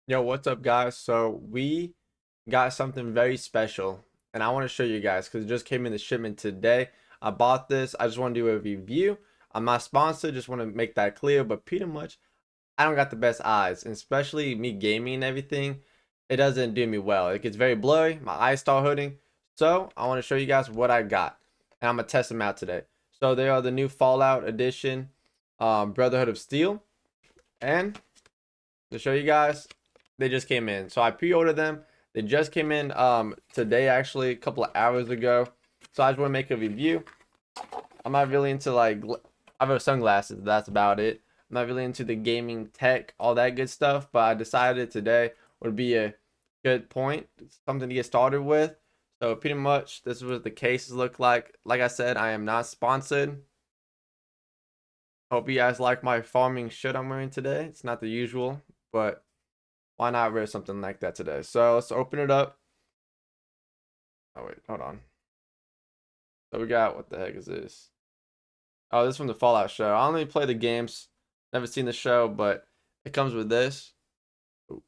Yo, what's up, guys? So we got something very special, and I want to show you guys because it just came in the shipment today. I bought this. I just want to do a review. I'm not sponsored. Just want to make that clear. But pretty much, I don't got the best eyes, and especially me gaming and everything. It doesn't do me well. It gets very blurry. My eyes start hurting. So I want to show you guys what I got, and I'm gonna test them out today. So they are the new Fallout edition, Brotherhood of Steel, and to show you guys, they just came in. So I pre-ordered them. They just came in today, actually, a couple of hours ago. So I just want to make a review. I'm not really into I have sunglasses. That's about it. I'm not really into the gaming tech, all that good stuff. But I decided today would be a good point, something to get started with. So pretty much, this is what the cases look like. Like I said, I am not sponsored. Hope you guys like my farming shirt I'm wearing today. It's not the usual, but why not wear something like that today? So let's open it up. Oh wait, hold on. So we got, what the heck is this? Oh, this is from the Fallout show. I only play the games, never seen the show, but it comes with this. Ooh,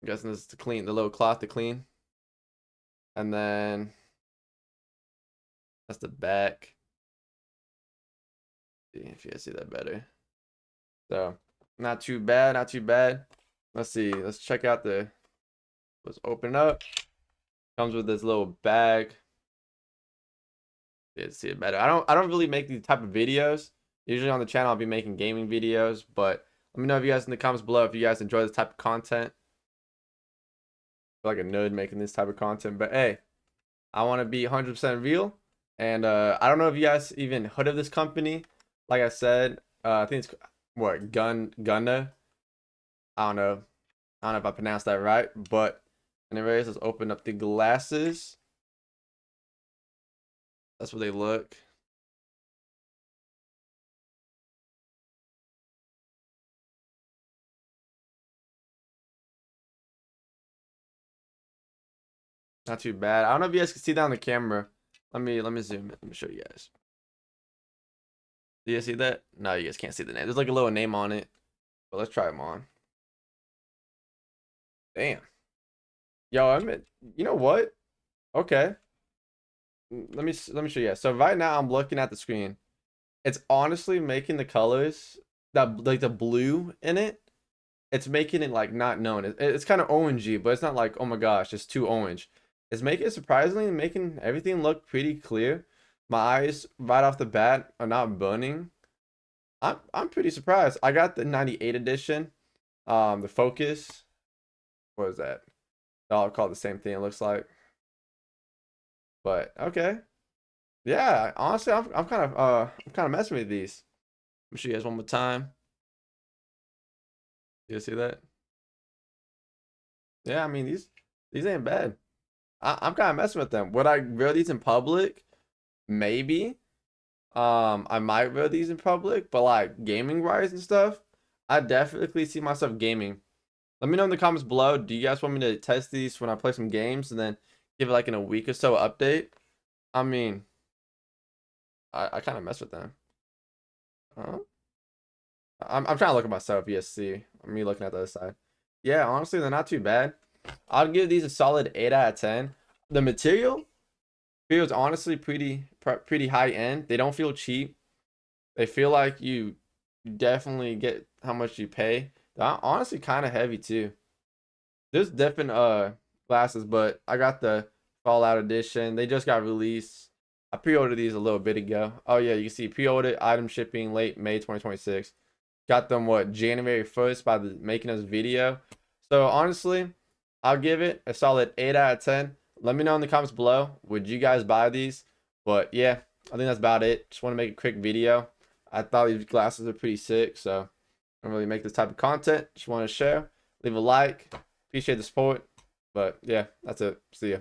I'm guessing this is to clean, the little cloth to clean. And then that's the back. See if you guys see that better. So not too bad, not too bad. Let's see. Let's check out the. Let's open up. Comes with this little bag. Yeah, see it better. I don't really make these type of videos. Usually on the channel I'll be making gaming videos, but let me know if you guys in the comments below if you guys enjoy this type of content. I feel like a nerd making this type of content, but hey, I want to be 100% real. And I don't know if you guys even heard of this company. Like I said, I think it's what Gunnar. I don't know. I don't know if I pronounced that right, but anyways, let's open up the glasses. That's what they look. Not too bad. I don't know if you guys can see that on the camera. Let me zoom in. Let me show you guys. Do you guys see that? No, you guys can't see the name. There's like a little name on it. But let's try them on. Damn. Yo, you know what? Okay. Let me show you guys. So right now I'm looking at the screen. It's honestly making the colors that like the blue in it. It's making it like not known. It's kind of orangey, but it's not like, oh my gosh, it's too orange. It's making surprisingly making everything look pretty clear. My eyes right off the bat are not burning. I'm pretty surprised. I got the 98 edition. The Focus. What is that? They all call it the same thing, it looks like. But okay. Yeah, honestly, I'm kind of messing with these. Let me show you guys one more time. You see that? Yeah, I mean these ain't bad. I'm kind of messing with them. Would I wear these in public? Maybe. I might wear these in public, but like gaming wise and stuff, I definitely see myself gaming. Let me know in the comments below. Do you guys want me to test these when I play some games and then give it like in a week or so update? I mean, I kind of mess with them. Huh? I'm trying to look at myself. Yes, see me looking at the other side. Yeah, honestly, they're not too bad. I'll give these a solid 8 out of 10. The material feels honestly pretty high end. They don't feel cheap. They feel like you definitely get how much you pay. They're honestly kind of heavy too. There's different glasses, but I got the Fallout edition. They just got released. I pre-ordered these a little bit ago. Oh yeah, you can see pre-ordered item shipping late May 2026. Got them what, January 1st by the making this video. So honestly, I'll give it a solid 8 out of 10. Let me know in the comments below. Would you guys buy these? But yeah, I think that's about it. Just want to make a quick video. I thought these glasses are pretty sick, so I don't really make this type of content. Just want to share. Leave a like. Appreciate the support. But yeah, that's it. See ya.